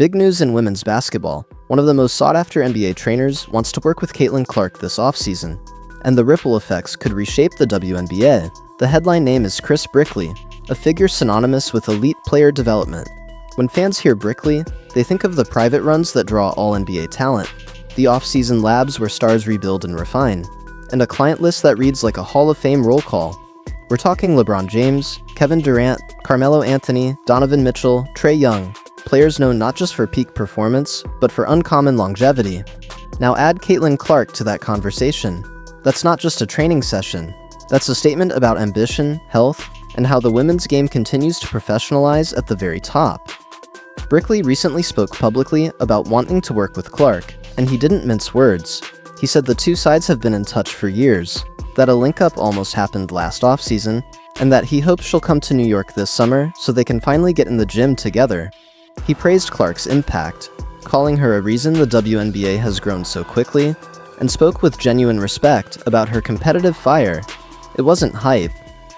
Big news in women's basketball. One of the most sought-after NBA trainers wants to work with Caitlin Clark this offseason, and the ripple effects could reshape the WNBA. The headline name is Chris Brickley, a figure synonymous with elite player development. When fans hear Brickley, they think of the private runs that draw all NBA talent, the off-season labs where stars rebuild and refine, and a client list that reads like a Hall of Fame roll call. We're talking LeBron James, Kevin Durant, Carmelo Anthony, Donovan Mitchell, Trae Young, players known not just for peak performance, but for uncommon longevity. Now add Caitlin Clark to that conversation. That's not just a training session. That's a statement about ambition, health, and how the women's game continues to professionalize at the very top. Brickley recently spoke publicly about wanting to work with Clark, and he didn't mince words. He said the two sides have been in touch for years, that a link-up almost happened last offseason, and that he hopes she'll come to New York this summer so they can finally get in the gym together. He praised Clark's impact, calling her a reason the WNBA has grown so quickly, and spoke with genuine respect about her competitive fire. It wasn't hype.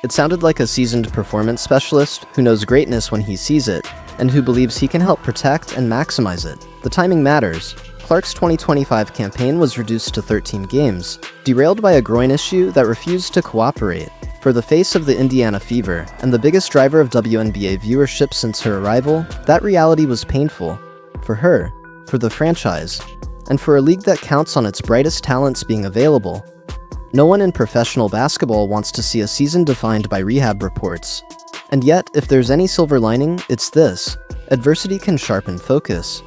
It sounded like a seasoned performance specialist who knows greatness when he sees it, and who believes he can help protect and maximize it. The timing matters. Clark's 2025 campaign was reduced to 13 games, derailed by a groin issue that refused to cooperate. For the face of the Indiana Fever, and the biggest driver of WNBA viewership since her arrival, that reality was painful. For her, for the franchise, and for a league that counts on its brightest talents being available. No one in professional basketball wants to see a season defined by rehab reports. And yet, if there's any silver lining, it's this. Adversity can sharpen focus.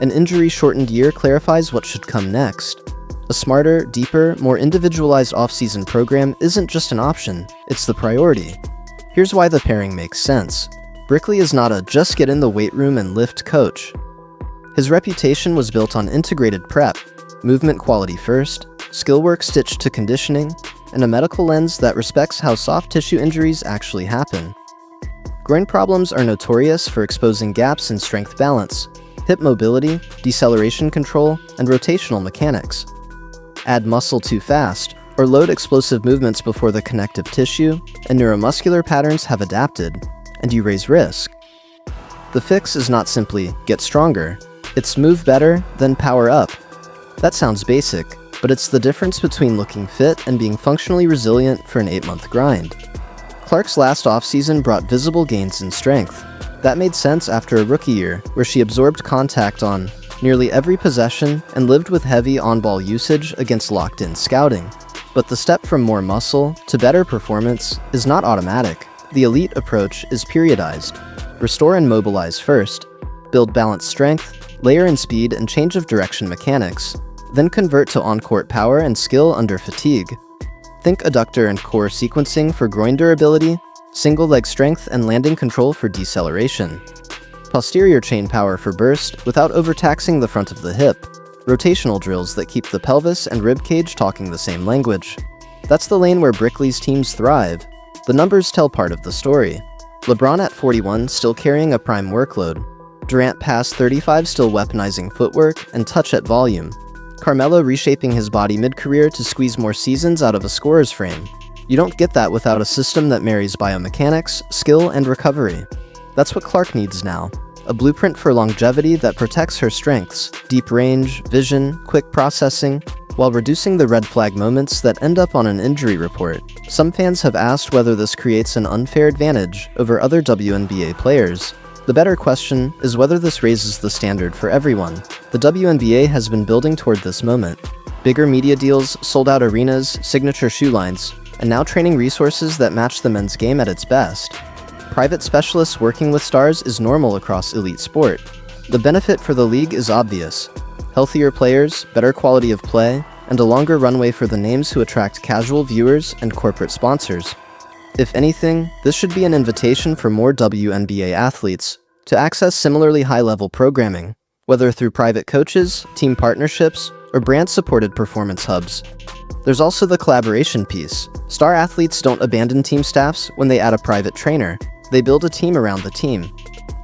An injury-shortened year clarifies what should come next. A smarter, deeper, more individualized off-season program isn't just an option, it's the priority. Here's why the pairing makes sense. Brickley is not a just get in the weight room and lift coach. His reputation was built on integrated prep, movement quality first, skill work stitched to conditioning, and a medical lens that respects how soft tissue injuries actually happen. Groin problems are notorious for exposing gaps in strength balance, hip mobility, deceleration control, and rotational mechanics. Add muscle too fast, or load explosive movements before the connective tissue and neuromuscular patterns have adapted, and you raise risk. The fix is not simply get stronger, it's move better, then power up. That sounds basic, but it's the difference between looking fit and being functionally resilient for an 8-month grind. Clark's last offseason brought visible gains in strength. That made sense after a rookie year, where she absorbed contact on nearly every possession and lived with heavy on-ball usage against locked-in scouting. But the step from more muscle to better performance is not automatic. The elite approach is periodized. Restore and mobilize first. Build balanced strength, layer in speed and change of direction mechanics. Then convert to on-court power and skill under fatigue. Think adductor and core sequencing for groin durability, single leg strength and landing control for deceleration. Posterior chain power for burst without overtaxing the front of the hip. Rotational drills that keep the pelvis and ribcage talking the same language. That's the lane where Brickley's teams thrive. The numbers tell part of the story. LeBron at 41 still carrying a prime workload. Durant past 35 still weaponizing footwork and touch at volume. Carmelo reshaping his body mid-career to squeeze more seasons out of a scorer's frame. You don't get that without a system that marries biomechanics, skill, and recovery. That's what Clark needs now. A blueprint for longevity that protects her strengths, deep range, vision, quick processing, while reducing the red flag moments that end up on an injury report. Some fans have asked whether this creates an unfair advantage over other WNBA players. The better question is whether this raises the standard for everyone. The WNBA has been building toward this moment. Bigger media deals, sold-out arenas, signature shoe lines, and now training resources that match the men's game at its best. Private specialists working with stars is normal across elite sport. The benefit for the league is obvious. Healthier players, better quality of play, and a longer runway for the names who attract casual viewers and corporate sponsors. If anything, this should be an invitation for more WNBA athletes to access similarly high-level programming, whether through private coaches, team partnerships, or brand-supported performance hubs. There's also the collaboration piece. Star athletes don't abandon team staffs when they add a private trainer. They build a team around the team.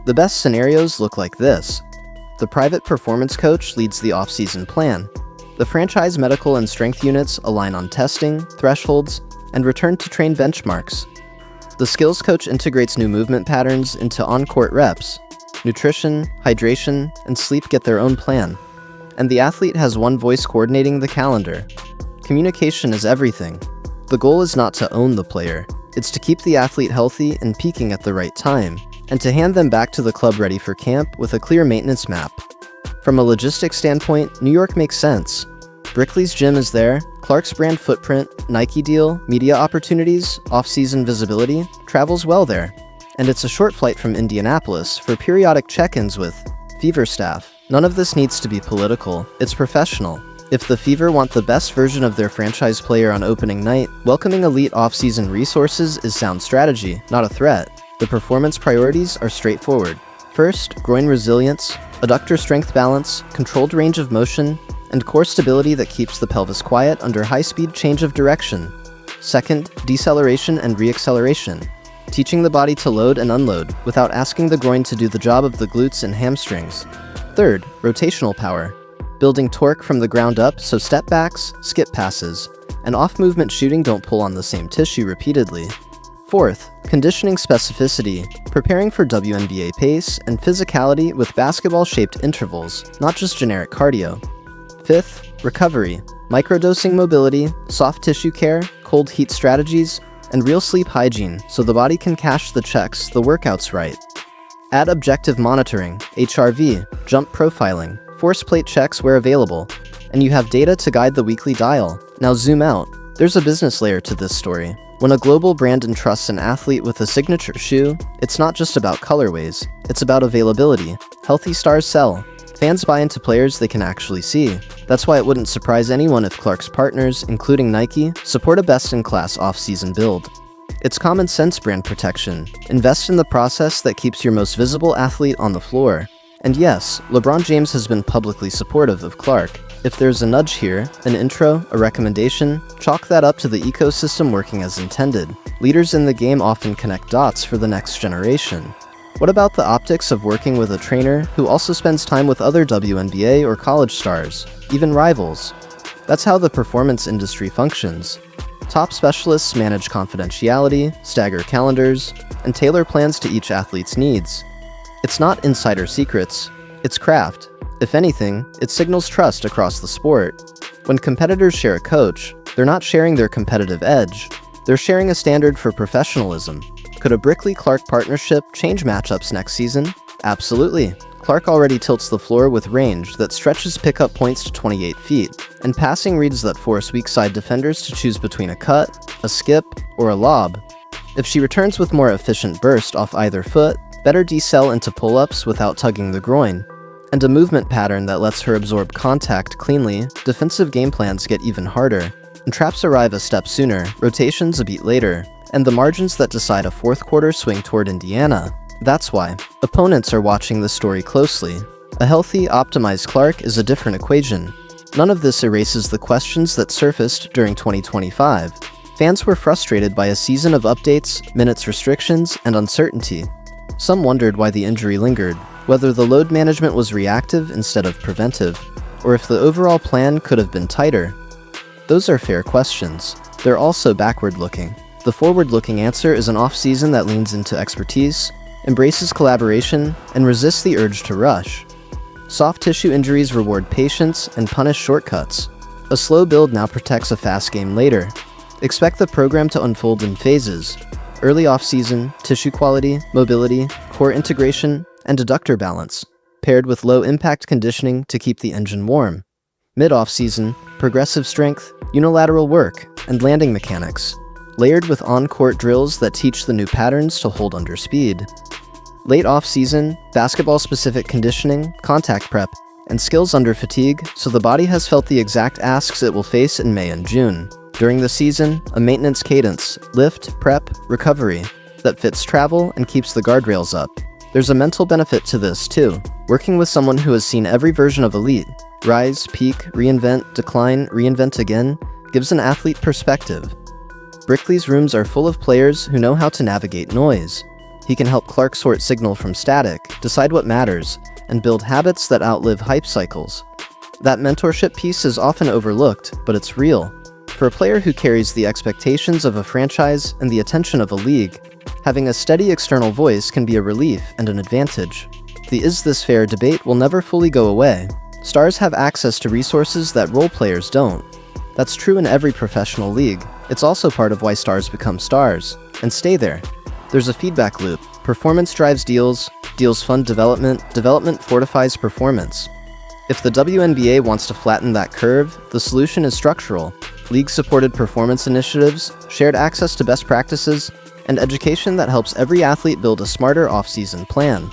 The best scenarios look like this. The private performance coach leads the off-season plan. The franchise medical and strength units align on testing, thresholds, and return-to-train benchmarks. The skills coach integrates new movement patterns into on-court reps. nutrition, hydration, and sleep get their own plan. And the athlete has one voice coordinating the calendar. Communication is everything. The goal is not to own the player, it's to keep the athlete healthy and peaking at the right time, and to hand them back to the club ready for camp with a clear maintenance map. From a logistics standpoint, New York makes sense. Brickley's gym is there, Clark's brand footprint, Nike deal, media opportunities, off-season visibility, travels well there. And it's a short flight from Indianapolis for periodic check-ins with Fever staff. None of this needs to be political, it's professional. If the Fever want the best version of their franchise player on opening night, welcoming elite off-season resources is sound strategy, not a threat. The performance priorities are straightforward. First, groin resilience, adductor strength balance, controlled range of motion, and core stability that keeps the pelvis quiet under high-speed change of direction. Second, deceleration and reacceleration, teaching the body to load and unload without asking the groin to do the job of the glutes and hamstrings. Third, rotational power, building torque from the ground up so step backs, skip passes, and off-movement shooting don't pull on the same tissue repeatedly. Fourth, conditioning specificity, preparing for WNBA pace and physicality with basketball-shaped intervals, not just generic cardio. Fifth, recovery, microdosing mobility, soft tissue care, cold heat strategies, and real sleep hygiene so the body can cash the checks the workout's right. Add objective monitoring, HRV, jump profiling, force plate checks where available, and you have data to guide the weekly dial. Now zoom out. There's a business layer to this story. When a global brand entrusts an athlete with a signature shoe, it's not just about colorways, it's about availability. Healthy stars sell. Fans buy into players they can actually see. That's why it wouldn't surprise anyone if Clark's partners, including Nike, support a best-in-class off-season build. It's common sense brand protection. Invest in the process that keeps your most visible athlete on the floor. And yes, LeBron James has been publicly supportive of Clark. If there's a nudge here, an intro, a recommendation, chalk that up to the ecosystem working as intended. Leaders in the game often connect dots for the next generation. What about the optics of working with a trainer who also spends time with other WNBA or college stars, even rivals? That's how the performance industry functions. Top specialists manage confidentiality, stagger calendars, and tailor plans to each athlete's needs. It's not insider secrets, it's craft. If anything, it signals trust across the sport. When competitors share a coach, they're not sharing their competitive edge, they're sharing a standard for professionalism. Could a Brickley-Clark partnership change matchups next season? Absolutely. Clark already tilts the floor with range that stretches pickup points to 28 feet, and passing reads that force weak side defenders to choose between a cut, a skip, or a lob. If she returns with more efficient burst off either foot, better decel into pull-ups without tugging the groin, and a movement pattern that lets her absorb contact cleanly, defensive game plans get even harder, and traps arrive a step sooner, rotations a beat later, and the margins that decide a fourth quarter swing toward Indiana. That's why opponents are watching the story closely. A healthy, optimized Clark is a different equation. None of this erases the questions that surfaced during 2025. Fans were frustrated by a season of updates, minutes restrictions, and uncertainty. Some wondered why the injury lingered, whether the load management was reactive instead of preventive, or if the overall plan could have been tighter. Those are fair questions. They're also backward-looking. The forward-looking answer is an off-season that leans into expertise, embraces collaboration, and resists the urge to rush. Soft tissue injuries reward patience and punish shortcuts. A slow build now protects a fast game later. Expect the program to unfold in phases. Early off-season, tissue quality, mobility, core integration, and adductor balance, paired with low-impact conditioning to keep the engine warm. Mid-off-season, progressive strength, unilateral work, and landing mechanics, layered with on-court drills that teach the new patterns to hold under speed. Late off-season, basketball-specific conditioning, contact prep, and skills under fatigue so the body has felt the exact asks it will face in May and June. During the season, a maintenance cadence, lift, prep, recovery, that fits travel and keeps the guardrails up. There's a mental benefit to this, too. Working with someone who has seen every version of elite, rise, peak, reinvent, decline, reinvent again, gives an athlete perspective. Brickley's rooms are full of players who know how to navigate noise. He can help Clark sort signal from static, decide what matters, and build habits that outlive hype cycles. That mentorship piece is often overlooked, but it's real. For a player who carries the expectations of a franchise and the attention of a league, having a steady external voice can be a relief and an advantage. The "is this fair" debate will never fully go away. Stars have access to resources that role players don't. That's true in every professional league. It's also part of why stars become stars, and stay there. There's a feedback loop. Performance drives deals, deals fund development, development fortifies performance. If the WNBA wants to flatten that curve, the solution is structural. League-supported performance initiatives, shared access to best practices, and education that helps every athlete build a smarter off-season plan.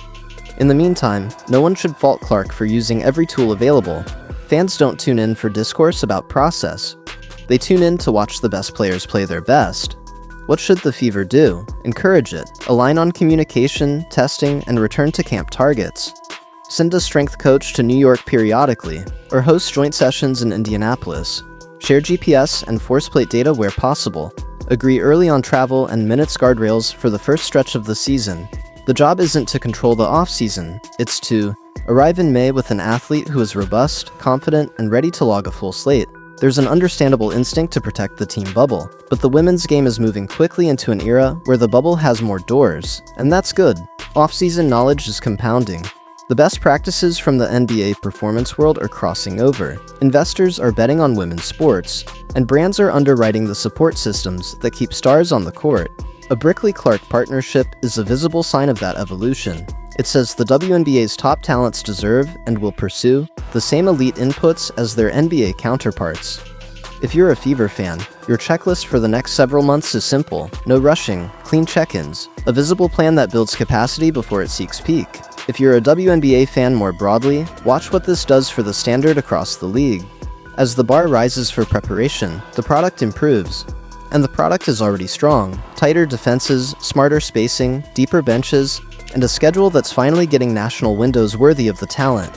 In the meantime, no one should fault Clark for using every tool available. Fans don't tune in for discourse about process. They tune in to watch the best players play their best. What should the Fever do? Encourage it. Align on communication, testing, and return to camp targets. Send a strength coach to New York periodically, or host joint sessions in Indianapolis. Share GPS and force plate data where possible. Agree early on travel and minutes guardrails for the first stretch of the season. The job isn't to control the off-season, it's to arrive in May with an athlete who is robust, confident, and ready to log a full slate. There's an understandable instinct to protect the team bubble, but the women's game is moving quickly into an era where the bubble has more doors, and that's good. Off-season knowledge is compounding. The best practices from the NBA performance world are crossing over. Investors are betting on women's sports, and brands are underwriting the support systems that keep stars on the court. A Brickley-Clark partnership is a visible sign of that evolution. It says the WNBA's top talents deserve, and will pursue, the same elite inputs as their NBA counterparts. If you're a Fever fan, your checklist for the next several months is simple. No rushing, clean check-ins, a visible plan that builds capacity before it seeks peak. If you're a WNBA fan more broadly, watch what this does for the standard across the league. As the bar rises for preparation, the product improves. And the product is already strong. Tighter defenses, smarter spacing, deeper benches, and a schedule that's finally getting national windows worthy of the talent.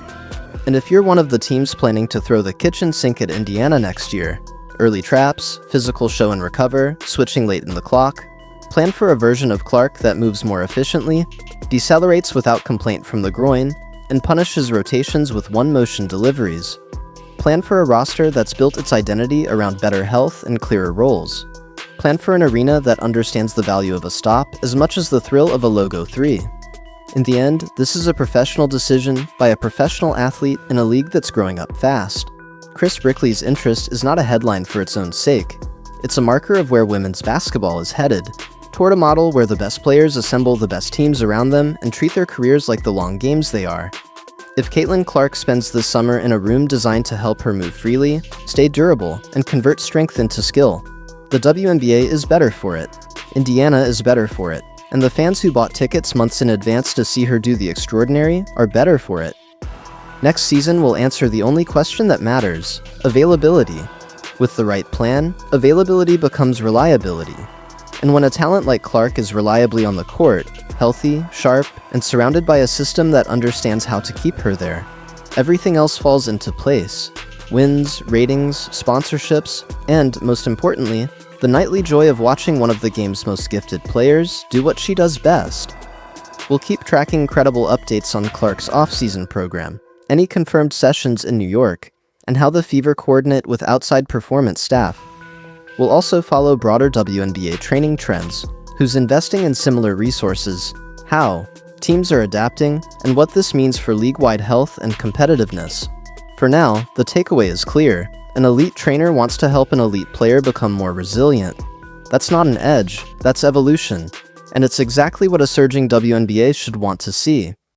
And if you're one of the teams planning to throw the kitchen sink at Indiana next year, early traps, physical show and recover, switching late in the clock, plan for a version of Clark that moves more efficiently, decelerates without complaint from the groin, and punishes rotations with one-motion deliveries. Plan for a roster that's built its identity around better health and clearer roles. Plan for an arena that understands the value of a stop as much as the thrill of a logo 3. In the end, this is a professional decision by a professional athlete in a league that's growing up fast. Chris Brickley's interest is not a headline for its own sake. It's a marker of where women's basketball is headed, toward a model where the best players assemble the best teams around them and treat their careers like the long games they are. If Caitlin Clark spends this summer in a room designed to help her move freely, stay durable, and convert strength into skill, the WNBA is better for it. Indiana is better for it. And the fans who bought tickets months in advance to see her do the extraordinary are better for it. Next season will answer the only question that matters: availability. With the right plan, availability becomes reliability. And when a talent like Clark is reliably on the court, healthy, sharp, and surrounded by a system that understands how to keep her there, everything else falls into place. Wins, ratings, sponsorships, and, most importantly, the nightly joy of watching one of the game's most gifted players do what she does best. We'll keep tracking credible updates on Clark's off-season program, any confirmed sessions in New York, and how the Fever coordinate with outside performance staff. We'll also follow broader WNBA training trends, who's investing in similar resources, how teams are adapting, and what this means for league-wide health and competitiveness. For now, the takeaway is clear. An elite trainer wants to help an elite player become more resilient. That's not an edge, that's evolution. And it's exactly what a surging WNBA should want to see.